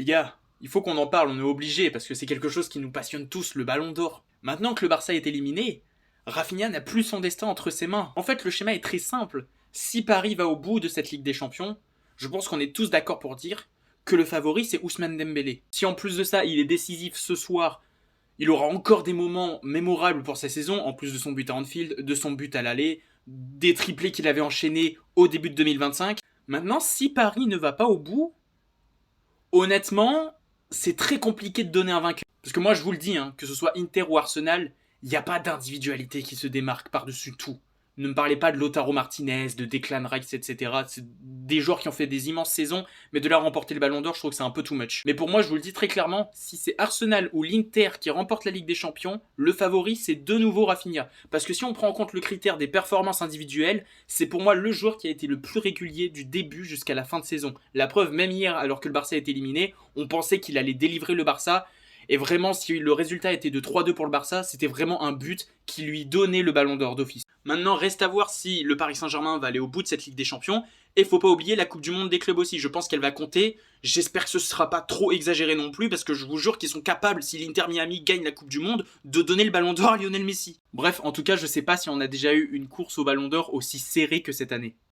Les gars, il faut qu'on en parle, on est obligé, parce que c'est quelque chose qui nous passionne tous, le ballon d'or. Maintenant que le Barça est éliminé, Rafinha n'a plus son destin entre ses mains. En fait, le schéma est très simple. Si Paris va au bout de cette Ligue des Champions, je pense qu'on est tous d'accord pour dire que le favori c'est Ousmane Dembélé. Si en plus de ça, il est décisif ce soir, il aura encore des moments mémorables pour sa saison, en plus de son but à Anfield, de son but à l'aller, des triplés qu'il avait enchaînés au début de 2025. Maintenant, si Paris ne va pas au bout, honnêtement, c'est très compliqué de donner un vainqueur. Parce que moi, je vous le dis, hein, que ce soit Inter ou Arsenal, il n'y a pas d'individualité qui se démarque par-dessus tout. Ne me parlez pas de Lautaro Martinez, de Declan Rice, etc. C'est des joueurs qui ont fait des immenses saisons, mais de là remporter le Ballon d'Or, je trouve que c'est un peu too much. Mais pour moi, je vous le dis très clairement, si c'est Arsenal ou l'Inter qui remporte la Ligue des Champions, le favori, c'est de nouveau Rafinha. Parce que si on prend en compte le critère des performances individuelles, c'est pour moi le joueur qui a été le plus régulier du début jusqu'à la fin de saison. La preuve, même hier, alors que le Barça est éliminé, on pensait qu'il allait délivrer le Barça. Et vraiment, si le résultat était de 3-2 pour le Barça, c'était vraiment un but qui lui donnait le Ballon d'Or d'office. Maintenant, reste à voir si le Paris Saint-Germain va aller au bout de cette Ligue des Champions. Et faut pas oublier la Coupe du Monde des clubs aussi. Je pense qu'elle va compter. J'espère que ce sera pas trop exagéré non plus, parce que je vous jure qu'ils sont capables, si l'Inter Miami gagne la Coupe du Monde, de donner le Ballon d'Or à Lionel Messi. Bref, en tout cas, je sais pas si on a déjà eu une course au Ballon d'Or aussi serrée que cette année.